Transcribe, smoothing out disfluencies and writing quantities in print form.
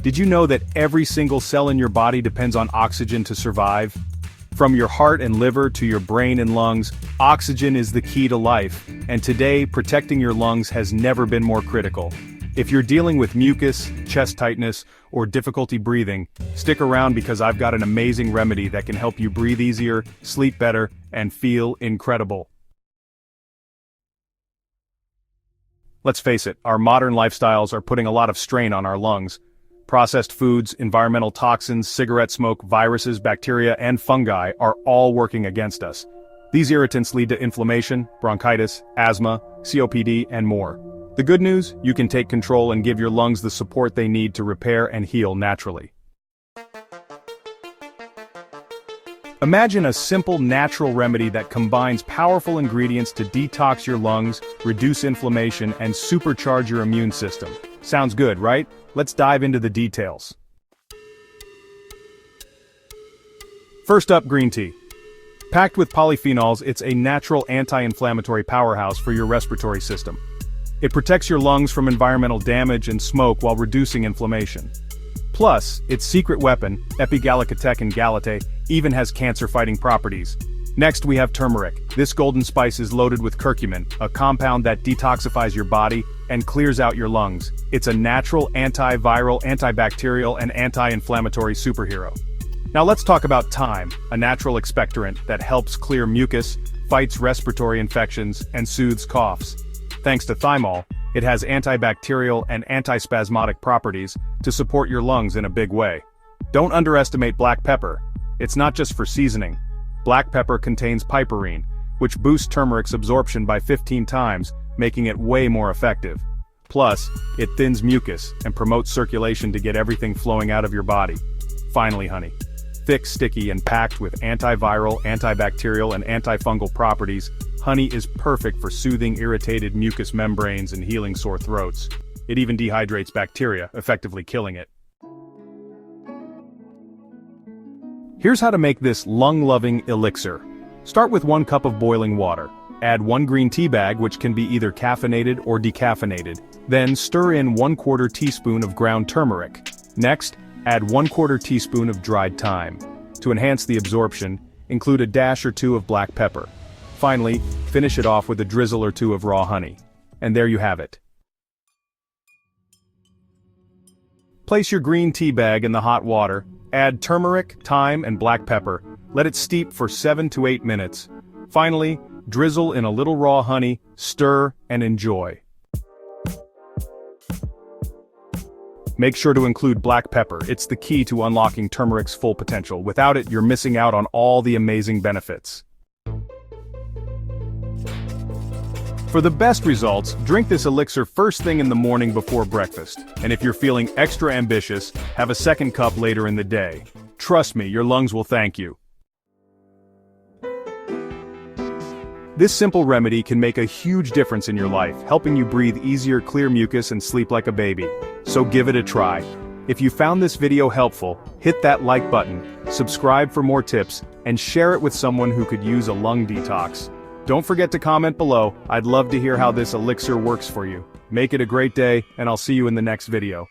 Did you know that every single cell in your body depends on oxygen to survive? From your heart and liver to your brain and lungs, oxygen is the key to life, and today, protecting your lungs has never been more critical. If you're dealing with mucus, chest tightness, or difficulty breathing, stick around because I've got an amazing remedy that can help you breathe easier, sleep better, and feel incredible. Let's face it, our modern lifestyles are putting a lot of strain on our lungs. Processed foods, environmental toxins, cigarette smoke, viruses, bacteria, and fungi are all working against us. These irritants lead to inflammation, bronchitis, asthma, COPD, and more. The good news, you can take control and give your lungs the support they need to repair and heal naturally. Imagine a simple natural remedy that combines powerful ingredients to detox your lungs, reduce inflammation, and supercharge your immune system. Sounds good, right? Let's dive into the details. First up, green tea. Packed with polyphenols, it's a natural anti-inflammatory powerhouse for your respiratory system. It protects your lungs from environmental damage and smoke while reducing inflammation. Plus, its secret weapon, Epigallocatechin gallate, even has cancer-fighting properties. Next we have turmeric. This golden spice is loaded with curcumin, a compound that detoxifies your body and clears out your lungs. It's a natural antiviral, antibacterial, and anti-inflammatory superhero. Now let's talk about thyme, a natural expectorant that helps clear mucus, fights respiratory infections, and soothes coughs. Thanks to thymol, it has antibacterial and antispasmodic properties to support your lungs in a big way. Don't underestimate black pepper. It's not just for seasoning. Black pepper contains piperine, which boosts turmeric's absorption by 15 times, making it way more effective. Plus, it thins mucus and promotes circulation to get everything flowing out of your body. Finally, honey. Thick, sticky, and packed with antiviral, antibacterial, and antifungal properties, honey is perfect for soothing irritated mucous membranes and healing sore throats. It even dehydrates bacteria, effectively killing it. Here's how to make this lung-loving elixir. Start with 1 cup of boiling water. Add 1 green tea bag, which can be either caffeinated or decaffeinated. Then stir in 1/4 teaspoon of ground turmeric. Next, add 1/4 teaspoon of dried thyme. To enhance the absorption, include a dash or 2 of black pepper. Finally, finish it off with a drizzle or 2 of raw honey. And there you have it. Place your green tea bag in the hot water, add turmeric, thyme, and black pepper. Let it steep for 7 to 8 minutes. Finally, drizzle in a little raw honey, stir, and enjoy. Make sure to include black pepper. It's the key to unlocking turmeric's full potential. Without it, you're missing out on all the amazing benefits. For the best results, drink this elixir first thing in the morning before breakfast. And if you're feeling extra ambitious, have a second cup later in the day. Trust me, your lungs will thank you. This simple remedy can make a huge difference in your life, helping you breathe easier, clear mucus, and sleep like a baby. So give it a try. If you found this video helpful, hit that like button, subscribe for more tips, and share it with someone who could use a lung detox. Don't forget to comment below. I'd love to hear how this elixir works for you. Make it a great day, and I'll see you in the next video.